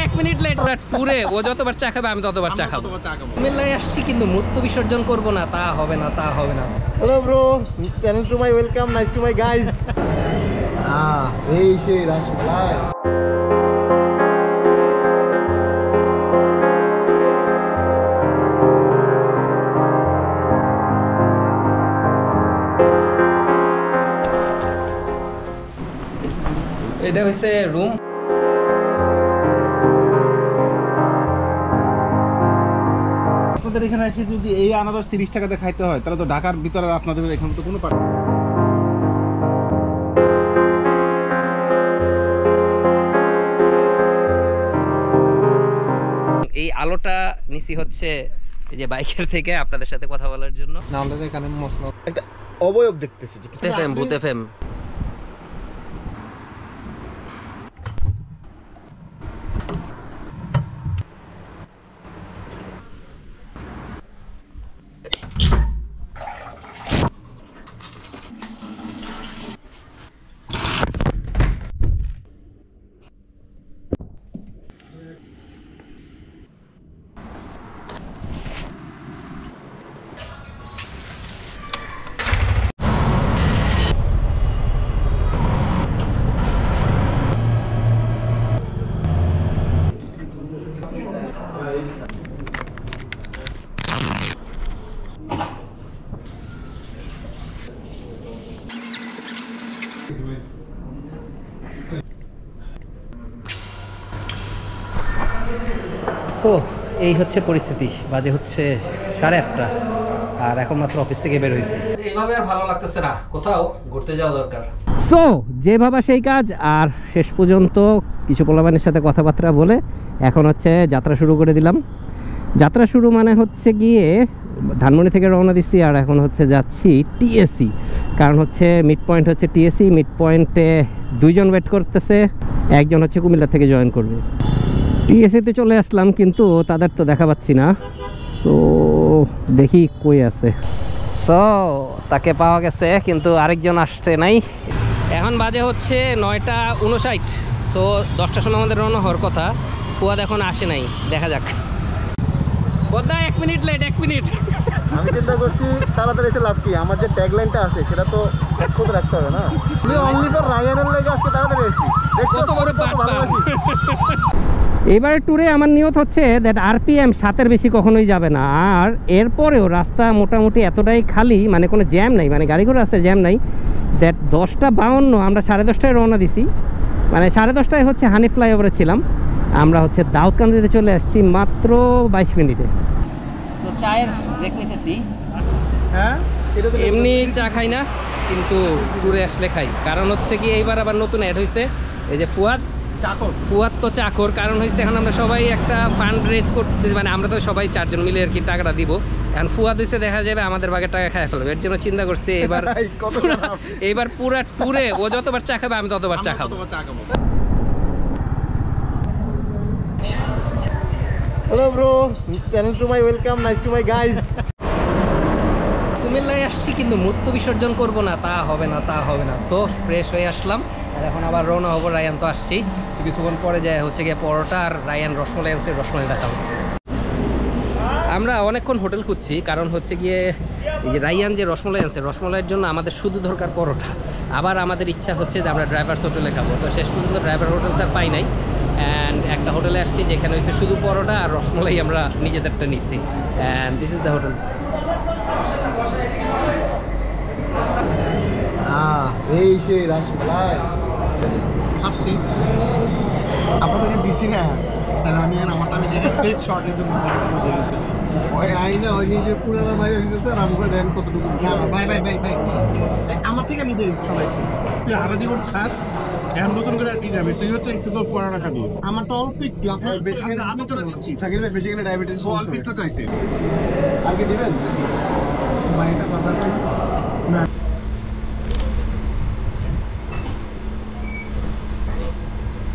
এক minute late ট্যুরে ও যতবার চা খাবে আমি ততবার চা খাবো। কুমিল্লায় আসছি কিন্তু মূর্তি বিসর্জন করব না, তা হবে না, তা হবে না। Hello bro, channel to my welcome, nice to my guys. এই সেই রাসমালাই। এটা হচ্ছে রুম। আপনাদের এখানে এসে যদি এই আনারস 30 টাকাতে খাইতে হয় তাহলে তো ঢাকার ভিতরে আপনাদের এখানে তো কোনো এই আলোটা নিচি হচ্ছে এই যে বাইকের থেকে আপনাদের সাথে কথা বলার জন্য। না আমরা তো এখানে মশলা একটা অবয়ব দেখতেছি। ভূত এফএম। সো এই হচ্ছে পরিস্থিতি, বাজে হচ্ছে 8:30 আর এখন মাত্র অফিস থেকে বের হয়েছি। এইভাবে আর ভালো লাগতেছে না, কোথাও ঘুরতে যাওয়া দরকার। সো যে ভাবা সেই কাজ, আর শেষ পর্যন্ত কিছু পোলাপানের সাথে কথাবার্তা বলে এখন হচ্ছে যাত্রা শুরু করে দিলাম। যাত্রা শুরু মানে হচ্ছে গিয়ে ধানমন্ডি থেকে রওনা দিচ্ছি, আর এখন হচ্ছে যাচ্ছি টিএসসি। কারণ হচ্ছে মিড পয়েন্ট হচ্ছে টিএসসি, মিড পয়েন্টে 2 জন ওয়েট করতেছে, একজন হচ্ছে কুমিল্লা থেকে জয়েন করবে। টিএসসিতে চলে আসলাম কিন্তু তাদের তো দেখা পাচ্ছি না, সো দেখি কই আছে। সো তাকে পাওয়া গেছে কিন্তু আরেকজন আসছে নাই। এখন বাজে হচ্ছে 9:59, তো 10টার সময় আমাদের রওনা হওয়ার কথা। ফুয়াদ এখন আসে নাই, দেখা যাক। বদ্দা 1 মিনিট লেট, 1 মিনিট। আমি চিন্তা করছি তাড়াতাড়ি এসে লাভ কি, আমার যে ট্যাগলাইনটা আছে সেটা তো খোঁজ রাখতে হবে না। আমি অনলি ফর রায়ানের লেগে আজকে তাড়াতাড়ি এসেছি। কত বড় ভালোবাসি। এবারে ট্যুরে আমার নিয়ত হচ্ছে দ্যাট RPM 7-এর বেশি কখনোই যাবে না। আর এরপরেও রাস্তা মোটামুটি এতটাই খালি, মানে কোনো জ্যাম নাই, মানে গাড়ি ঘোড়া রাস্তায় জ্যাম নাই। দ্যাট 10:52 আমরা 10:30টায় রওনা দিছি, মানে 10:30টায় হচ্ছে হানি ফ্লাইওভারে ছিলাম। আমরা হচ্ছে দাউদকান্দিতে চলে আসছি মাত্র 22 মিনিটে। তো চায়ের ব্রেক নিতেছি। হ্যাঁ, এমনি চা খাই না, কিন্তু ট্যুরে আসলে খাই। কারণ হচ্ছে কি এইবার আবার নতুন অ্যাড হয়েছে, এই যে ফুয়াদ তো চাকর। কারণ হয়েছে এখন আমরা সবাই একটা ফান্ড রেজ করতেছি, মানে আমরা তো সবাই 4 জন মিলে আর কি টাকাটা দিব। এখন ফুয়াদ হয়েছে দেখা যাবে আমাদের ভাগের টাকা খাই ফেলবে, এর জন্য চিন্তা করছি এইবার পুরা ট্যুরে ও যতবার চা খাবে আমি ততবার চা খাবো। Hello bro, channel to my welcome, nice to my guys. কুমিল্লায় আসছি কিন্তু মূর্তি বিসর্জন করব না, তা হবে না, তা হবে না। সো ফ্রেশ হয়ে আসলাম, আর এখন আবার রওনা হবো। রায়ান তো আসছি, কিছুক্ষণ পরে যায় হচ্ছে গিয়ে পরোটা, আর রায়ান রসমালাই আনছে, রসমালাই দেখাবো। আমরা অনেকক্ষণ হোটেল খুঁজছি, কারণ হচ্ছে গিয়ে এই যে রায়ান যে রসমালাই আনছে, রসমালাইয়ের জন্য আমাদের শুধু দরকার পরোটা। আবার আমাদের ইচ্ছা হচ্ছে যে আমরা ড্রাইভার্স হোটেলে খাবো, তো শেষ পর্যন্ত ড্রাইভার হোটেল স্যার পাই নাই। অ্যান্ড একটা হোটেলে আসছি যেখানে হচ্ছে শুধু পরোটা আর রসমালাই আমরা নিজেদেরটা নিচ্ছি। And this is the hotel. এই সেই রাসমালাই খাচ্ছি, আপনাদেরকে দিছি না, তাহলে আমি আমারটা আমি টেক শর্টের জন্য বসে গেছি। ওই আইনা ওই যে পুরানা মাইয়া দিতেছে, আর আমরা দেন কতটুকু দিছি। ভাই ভাই ভাই ভাই আমার থেকে আমি দেই সবাইকে। তুই আরো জীবন খাস, এখন নতুন করে আর কি যাবে, তুই হচ্ছে শুধু পুরানা খাবি। আমার তো অল্প একটু, আমি তোরা দিচ্ছি। সাকির ভাই বেশি গেলে ডায়াবেটিস অল্প একটু চাইছে, আর কি দিবেন নাকি ভাইটা কথা না।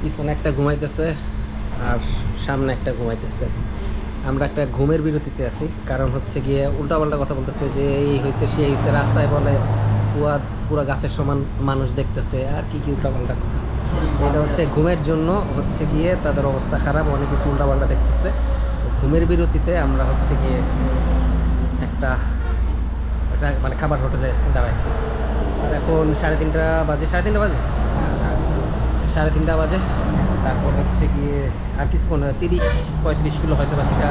পিছনে একটা ঘুমাইতেছে আর সামনে একটা ঘুমাইতেছে। আমরা একটা ঘুমের বিরতিতে আছি, কারণ হচ্ছে গিয়ে উল্টাপাল্টা কথা বলতেছে যে এই হয়েছে সেই হয়েছে, রাস্তায় বলে পুরা গাছের সমান মানুষ দেখতেছে, আর কি কি উল্টাপাল্টা কথা। এটা হচ্ছে ঘুমের জন্য হচ্ছে গিয়ে তাদের অবস্থা খারাপ, অনেক কিছু উল্টাপাল্টা দেখতেছে। ঘুমের বিরতিতে আমরা হচ্ছে গিয়ে একটা মানে খাবার হোটেলে দাঁড়াইছি। আর এখন 3:30 বাজে, 3:30 বাজে, 3:30 বাজে। তারপর হচ্ছে গিয়ে আর কিছুক্ষণ 30-35 কিলো হয়তো বা চিটা,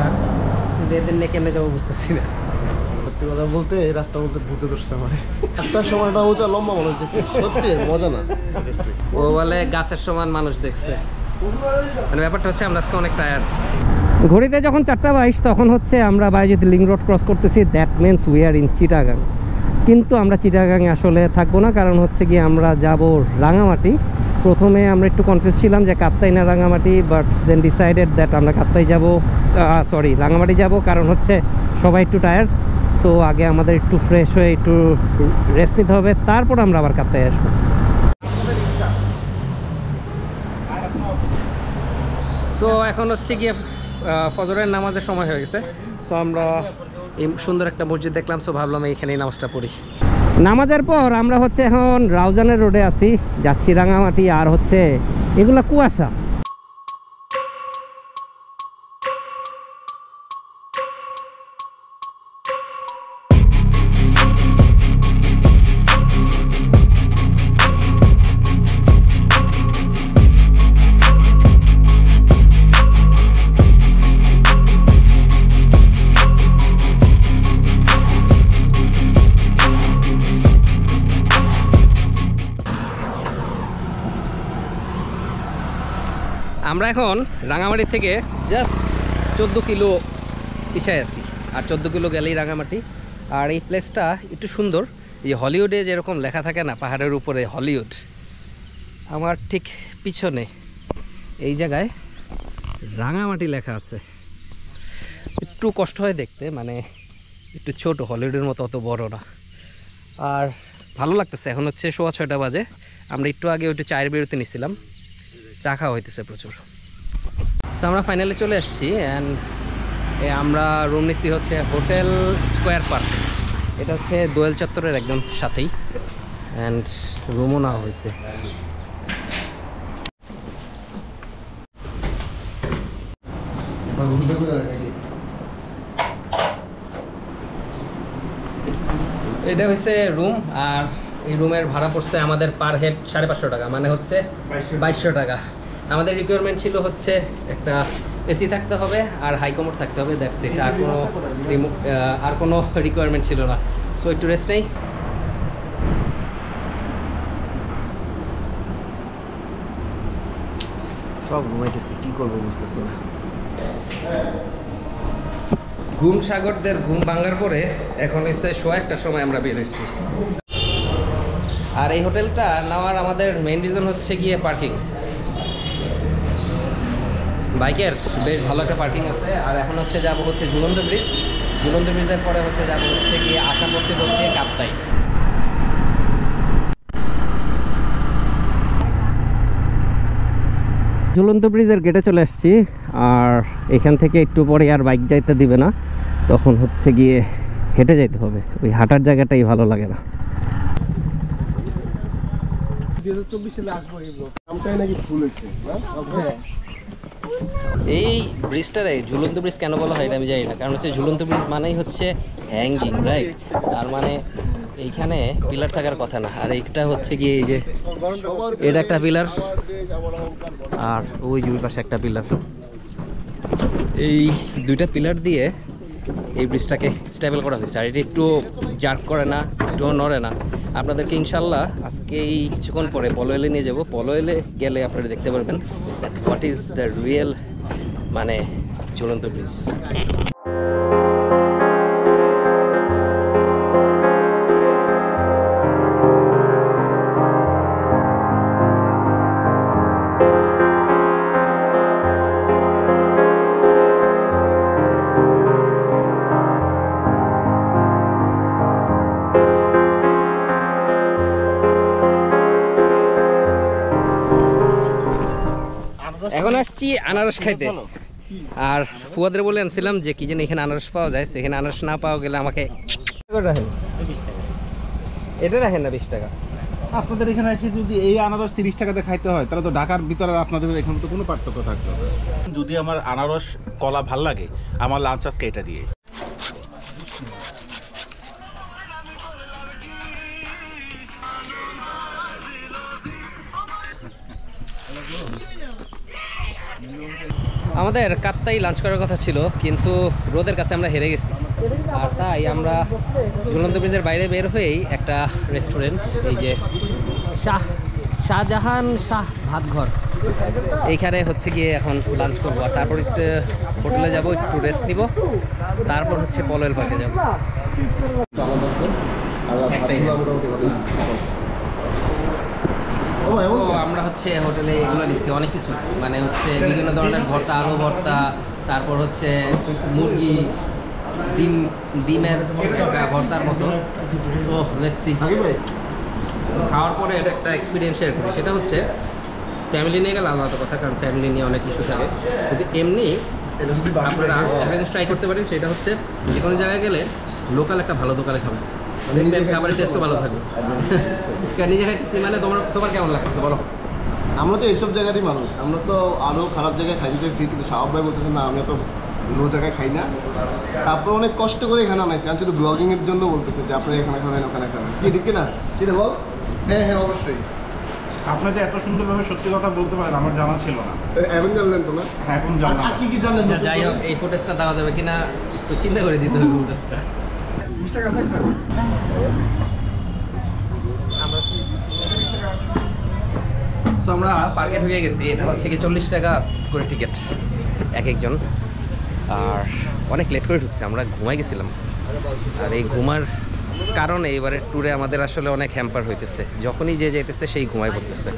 কিন্তু এদের নিয়ে কেমনে যাবো বুঝতেছি না। সত্যি কথা বলতে এই রাস্তা বলতে ভূতে ধরছে আমার। একটা সময়টা হচ্ছে লম্বা মানুষ দেখছি, সত্যি মজা না। ও বলে গাছের সমান মানুষ দেখছে। মানে ব্যাপারটা হচ্ছে আমরা আজকে অনেক টায়ার্ড। ঘড়িতে যখন 4:22 তখন হচ্ছে আমরা বায়েজিদ লিং রোড ক্রস করতেছি। That means we are in Chittagong. কিন্তু আমরা চিটাগাংয়ে আসলে থাকবো না, কারণ হচ্ছে কি আমরা যাব রাঙামাটি। প্রথমে আমরা একটু কনফিউজ ছিলাম যে কাপ্তাই না Rangamati, but then decided that আমরা কাপ্তাই যাব, রাঙামাটি যাব, কারণ হচ্ছে সবাই একটু টায়ার্ড। সো আগে আমাদের একটু ফ্রেশ হয়ে একটু রেস্ট নিতে হবে, তারপর আমরা আবার কাপ্তাই আসবো। সো এখন হচ্ছে গিয়ে ফজরের নামাজের সময় হয়ে গেছে। সো আমরা এই সুন্দর একটা মসজিদ দেখলাম, সো ভাবলাম এইখানেই নামাজটা পড়ি। নামাজের পর আমরা হচ্ছে এখন রাউজানের রোডে আছি, যাচ্ছি রাঙামাটি। আর হচ্ছে এগুলা কুয়াশা। আমরা এখন রাঙামাটি থেকে জাস্ট 14 কিলো পিছায় আছি। আর 14 কিলো গেলেই রাঙামাটি। আর এই প্লেসটা একটু সুন্দর। এই হলিউডে যেরকম লেখা থাকে না পাহাড়ের উপরে হলিউড, আমার ঠিক পিছনে এই জায়গায় রাঙামাটি লেখা আছে। একটু কষ্ট হয় দেখতে, মানে একটু ছোট, হলিউডের মতো অত বড় না। আর ভালো লাগতেছে। এখন হচ্ছে 6:15 বাজে। আমরা একটু আগে একটু চায়ের বিরতি নিছিলাম, চা খাওয়া হইতেছে প্রচুর। সো আমরা ফাইনালি চলে আসছি। অ্যান্ড আমরা রুম নিচ্ছি হচ্ছে হোটেল স্কোয়ার পার্ক। এটা হচ্ছে দোয়েল চত্বরের একদম সাথেই। অ্যান্ড রুমও নেওয়া হয়েছে। এটা হচ্ছে রুম। আর এই রুমের ভাড়া পড়ছে আমাদের পার হেড 550 টাকা, মানে হচ্ছে 2200 টাকা। আমাদের রিকোয়ারমেন্ট ছিল হচ্ছে একটা এসি থাকতে হবে আর হাই কমোড থাকতে হবে, দ্যাটস ইট। আর কোনো রিকোয়ারমেন্ট ছিল না। সো একটু রেস্ট নেই। সব ঘুমাইতেছি, কি করবো বুঝতেছি না। ঘুম সাগরদের ঘুম ভাঙার পরে এখন হচ্ছে 1:15 সময় আমরা বের হয়েছি। আর এই হোটেলটা নেওয়ার আমাদের মেইন রিজন হচ্ছে গিয়ে পার্কিং। বাইকের বেশ ভালো একটা পার্কিং আছে। আর এখন হচ্ছে যাবো হচ্ছে ঝুলন্ত ব্রিজ। ঝুলন্ত ব্রিজের পরে হচ্ছে যাবো হচ্ছে গিয়ে আশাপত্তি রোড দিয়ে কাপ্তাই। ঝুলন্ত ব্রিজের গেটে চলে আসছি। আর এখান থেকে একটু পরে আর বাইক যাইতে দিবে না, তখন হচ্ছে গিয়ে হেঁটে যাইতে হবে। ওই হাঁটার জায়গাটাই ভালো লাগে না। 2024 সালে আসবো এগুলো আমটাই নাকি ফুল হয়েছে না? এই ব্রিজটারে ঝুলন্ত ব্রিজ কেন বলা হয় এটা আমি জানি না, কারণ হচ্ছে ঝুলন্ত ব্রিজ মানেই হচ্ছে হ্যাঙ্গিং, রাইট? তার মানে এইখানে পিলার থাকার কথা না। আর এইটা হচ্ছে গিয়ে এই যে এটা একটা পিলার, আর ওই দুই পাশে একটা পিলার। এই দুইটা পিলার দিয়ে এই ব্রিজটাকে স্টেবল করা হয়েছে। আর এটা একটু জার্ক করে না, একটুও নড়ে না। আপনাদেরকে ইনশাল্লাহ আজকে এই কিছুক্ষণ পরে পলোয়েলে নিয়ে যাব। পলোয়েলে গেলে আপনারা দেখতে পারবেন হোয়াট ইজ দ্য রিয়েল মানে ঝুলন্ত ব্রিজ। এখন আসছি আনারস খাইতে। আর ফুয়াদের বলে আনছিলাম যে কি যেন এখানে আনারস পাওয়া যায়, সেখানে আনারস না পাওয়া গেলে আমাকে এটা রাখেন না 20 টাকা। আপনাদের এখানে এসে যদি এই আনারস 30 টাকাতে খাইতে হয় তাহলে তো ঢাকার ভিতরে আর আপনাদের এখানে তো কোনো পার্থক্য থাকবে না। যদি আমার আনারস কলা ভাল লাগে আমার লাঞ্চ আজকে এটা দিয়ে। আমাদের কাত্তাই লাঞ্চ করার কথা ছিল, কিন্তু রোদের কাছে আমরা হেরে গেছি। আর তাই আমরা ঝুলন্ত ব্রিজের বাইরে বের হয়েই একটা রেস্টুরেন্ট, এই যে শাহজাহান শাহ ভাতঘর, এইখানে হচ্ছে গিয়ে এখন লাঞ্চ করবো। আর তারপর একটু হোটেলে যাবো, একটু রেস্ট নিব, তারপর হচ্ছে পলয়েল পার্কে যাবো। তো আমরা হচ্ছে হোটেলে এগুলো নিচ্ছি অনেক কিছু, মানে হচ্ছে বিভিন্ন ধরনের ভর্তা, আলু ভর্তা, তারপর হচ্ছে মুরগি, ডিমের একটা ভর্তার মতো। তো দেখছি খাওয়ার পরে একটা এক্সপিরিয়েন্স শেয়ার করি, সেটা হচ্ছে ফ্যামিলি নিয়ে গেলে আলাদা কথা, কারণ ফ্যামিলি নিয়ে অনেক কিছু থাকে। কিন্তু এমনি আপনারা একটা জিনিস ট্রাই করতে পারেন, সেটা হচ্ছে যে কোনো জায়গায় গেলে লোকাল একটা ভালো দোকানে খাবেন, দেখবেন খাবারের টেস্টও ভালো থাকবে। নিজে খাইতেছি মানে তোমার কেমন লাগছে বলো? আমরা তো এইসব জায়গারই মানুষ, আমরা তো আরও খারাপ জায়গায় খাইতে চাইছি, কিন্তু শাহাব ভাই বলতেছে না আমি তো লো জায়গায় খাই না। তারপর অনেক কষ্ট করে এখানে আনাইছি, আমি শুধু ব্লগিংয়ের জন্য বলতেছে যে আপনারা এখানে খাবেন ওখানে খাবেন, কি ঠিক না? কিনা বল? হ্যাঁ হ্যাঁ অবশ্যই। আপনি যে এত সুন্দরভাবে সত্যি কথা বলতে পারেন আমার জানা ছিল না। এখন জানলেন তো না? হ্যাঁ এখন জানলাম। কি কি জানলেন? যাই হোক, এই ফুটেজটা দেওয়া যাবে কিনা একটু চিন্তা করে দিতে হবে ফুটেজটা। সো আমরা পার্কে ঢুকে গেছি। এটা হচ্ছে কি 40 টাকা করে টিকিট এক একজন, আর অনেক লেট করে ঢুকছে, আমরা ঘুমাই গেছিলাম। আর এই ঘুমার কারণে এবারের ট্যুরে আমাদের আসলে অনেক হ্যাম্পার হইতেছে, যখনই যে যাইতেছে সেই ঘুমাই পড়তেছে।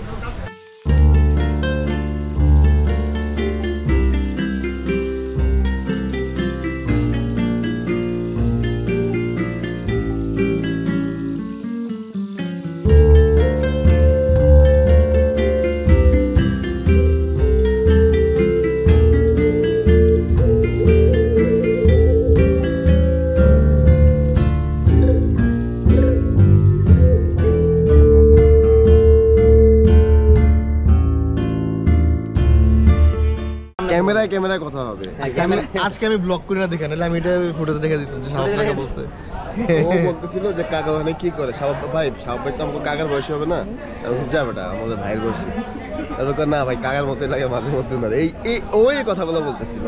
ক্যামেরায় কথা হবে। আজকে আমি ব্লগ করি না, দেখে নাহলে আমি এটা ফুটেজ দেখে দিতাম যে শাহাব কাকা বলছে। ও বলতেছিল যে কাকা ওখানে কি করে, শাহাব ভাই তো আমাকে কাকার বয়স হবে না, আমি যা বেটা আমাদের ভাইয়ের বয়সী। তারপর না ভাই কাকার মতোই লাগে মাঝে মধ্যে না, এই ওই কথাগুলো বলতেছিল।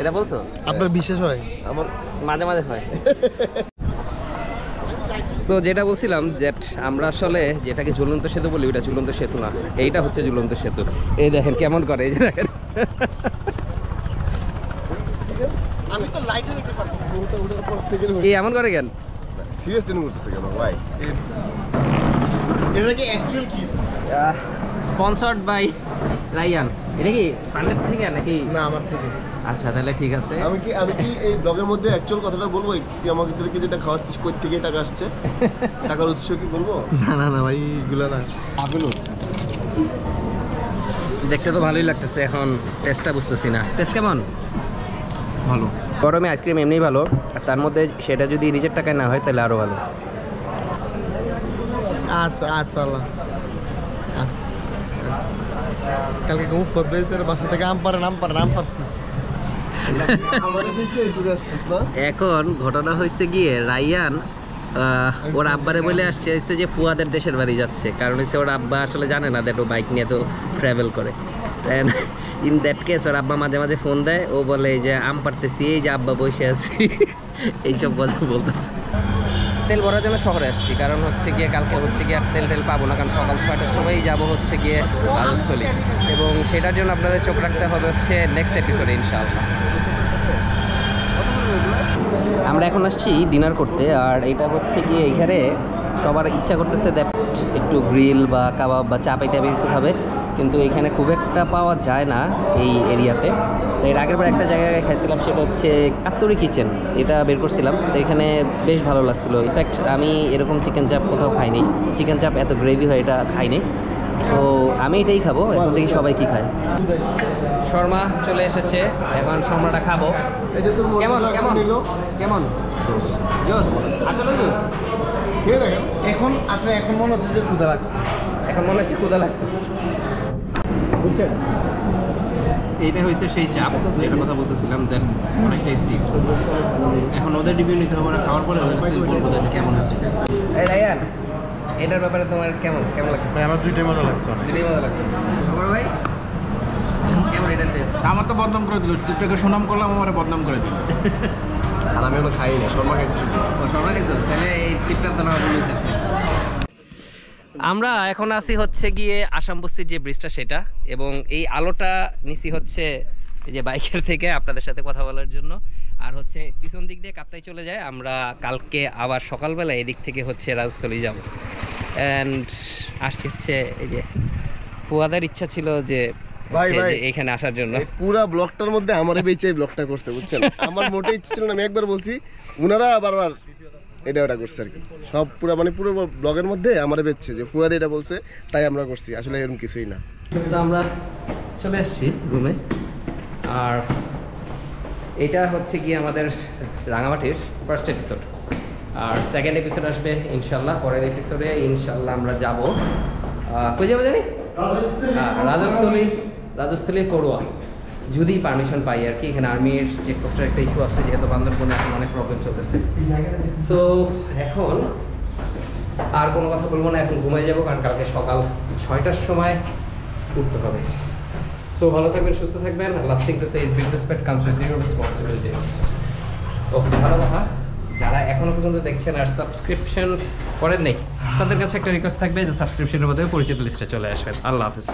এটা বলছো আপনার বিশ্বাস হয়? আমার মাঝে মাঝে হয়। তো যেটা বলছিলাম যে আমরা আসলে যেটাকে ঝুলন্ত সেতু বলি, ওটা ঝুলন্ত সেতু না, এইটা হচ্ছে ঝুলন্ত সেতু। এই দেখেন কেমন করে, এই যে দেখেন। আমি তো লাইটে দেখতে পারছি, ওটা ওটার পর থেকে এই এমন করে কেন? সিরিয়াসলি করতেছে কেন ভাই? এটা কি অ্যাকচুয়াল কি? Sponsored by Ryan. এটা কি ফান্ডেড থেকে নাকি? না আমার থেকে। আচ্ছা তাহলে ঠিক আছে। আমি কি এই ব্লগের মধ্যে অ্যাকচুয়াল কথাটা বলবো? কি আমাকে যেটা খাওয়াচ্ছিস কই থেকে টাকা আসছে, টাকার উৎস কি বলবো? না ভাই এগুলো না। আপেল দেখতে তো ভালোই লাগতেছে, এখন টেস্টটা বুঝতেছি না। টেস্ট কেমন? ভালো। গরমে আইসক্রিম এমনিই ভালো, আর তার মধ্যে সেটা যদি নিজের টাকায় না হয় তাহলে আরও ভালো। আচ্ছা আল্লাহ আচ্ছা। কালকে ঘুম ফোর বাসা থেকে আম পারছি। এখন ঘটনা হয়েছে গিয়ে রায়ান ওর আব্বারে বলে আসছে হচ্ছে যে ফুয়াদের দেশের বাড়ি যাচ্ছে, কারণ হচ্ছে ওর আব্বা আসলে জানে না দ্যাট ও বাইক নিয়ে তো ট্রাভেল করে। ইন দ্যাট কেস ওর আব্বা মাঝে মাঝে ফোন দেয়, ও বলে যে আম পারতেছি, এই যে আব্বা বসে আছি, এইসব কথা বলতেছে। তেল ভরার জন্য শহরে আসছি, কারণ হচ্ছে গিয়ে কালকে হচ্ছে গিয়ে আর তেল পাবো না, কারণ সকাল 6টার সময়ই যাবো হচ্ছে গিয়ে রাজস্থলী, এবং সেটার জন্য আপনাদের চোখ রাখতে হবে হচ্ছে নেক্সট এপিসোডে ইনশাআল্লাহ। আমরা এখন আসছি ডিনার করতে, আর এটা হচ্ছে গিয়ে এখানে সবার ইচ্ছা করতেছে দ্যাট একটু গ্রিল বা কাবাব বা চাপাই টাইপের কিছু খাবে, কিন্তু এখানে খুব একটা পাওয়া যায় না এই এরিয়াতে। তো এর আগের বার একটা জায়গায় খাইছিলাম, সেটা হচ্ছে কাস্তুরি কিচেন, এটা বের করছিলাম, তো এখানে বেশ ভালো লাগছিলো। ইনফ্যাক্ট আমি এরকম চিকেন চাপ কোথাও খাইনি, চিকেন চাপ এত গ্রেভি হয় এটা খাইনি, তো আমি এটাই খাবো। এখন দেখি সবাই কি খায়। শর্মা চলে এসেছে, এখন শর্মাটা খাবো। কেমন কেমন কেমন জোস? আসলে জোস খেয়ে দেখেন। এখন আসলে এখন মনে হচ্ছে যে ক্ষুধা লাগছে। এখন মনে হচ্ছে ক্ষুধা লাগছে। বুঝছেন? এইটা হয়েছে সেই চাপ যেটা কথা বলতেছিলাম, দেন অনেক টেস্টি। এখন ওদের রিভিউ নিতে হবে, ওরা খাওয়ার পরে ওদের কাছে বলবো যে কেমন আছে। এই রায়ান, এটার ব্যাপারে তোমার কেমন কেমন লাগছে? আমার দুইটাই মজা লাগছে। দুটোই মজা লাগছে। বড় ভাই কেমন এটা টেস্ট? আমার তো বদনাম করে দিল, সুদীপটাকে সুনাম করলাম, আমার বদনাম করে দিল। আর আমি এখনো খাই না, শর্মা খাইছি শুধু। ও সবাই গেছো, তাহলে এই টিপটার তো না বলতেছি। আমরা এখন আছি হচ্ছে গিয়ে আসাম বস্তির যে ব্রিজটা সেটা, এবং এই আলোটা নিছি হচ্ছে এই যে বাইকের থেকে আপনাদের সাথে কথা বলার জন্য। আর হচ্ছে পিছন দিক দিয়ে কাপ্তাই চলে যায়। আমরা কালকে আবার সকালবেলা এদিক থেকে হচ্ছে রাজস্থলী যাব। অ্যান্ড আসছে হচ্ছে এই যে ফুয়াদের ইচ্ছা ছিল যে ভাই, হচ্ছে ভাই, যে এখানে আসার জন্য। এই পুরা ব্লগটার মধ্যে আমারে বেঁচে এই ব্লগটা করছে, বুঝছেন? আমার মোটেই ইচ্ছে ছিল না, আমি একবার বলছি, উনারা বারবার এটা ওটা করছে আর কি। সব পুরা মানে পুরো ব্লগের মধ্যে আমারে বেচছে যে ফুয়াদ এটা বলছে তাই আমরা করছি, আসলে এরকম কিছুই না। তো আমরা চলে আসছি রুমে। আর এটা হচ্ছে গিয়ে আমাদের রাঙামাটির ফার্স্ট এপিসোড, আর সেকেন্ড এপিসোড আসবে ইনশাল্লাহ। পরের এপিসোডে ইনশাল্লাহ আমরা যাব কই যাবো জানি, রাজস্থলী পড়ুয়া, যদি পারমিশন পাই আর কি। এখানে আর্মির চেকপোস্টের একটা ইস্যু আছে, যেহেতু বান্দরবনে এখন অনেক প্রবলেম চলতেছে। সো এখন আর কোনো কথা বলবো না, এখন ঘুমাই যাবো, কারণ কালকে সকাল 6টার সময় উঠতে হবে। সো ভালো থাকবেন, সুস্থ থাকবেন। Last thing to say is big respect comes with your responsibilities. Okay, ভালো কথা। যারা এখনো পর্যন্ত দেখছেন আর সাবস্ক্রিপশন করেন নেই, তাদের কাছে একটা রিকোয়েস্ট থাকবে যে সাবস্ক্রিপশনের মধ্যে পরিচিত লিস্টে চলে আসবেন। আল্লাহ হাফিজ।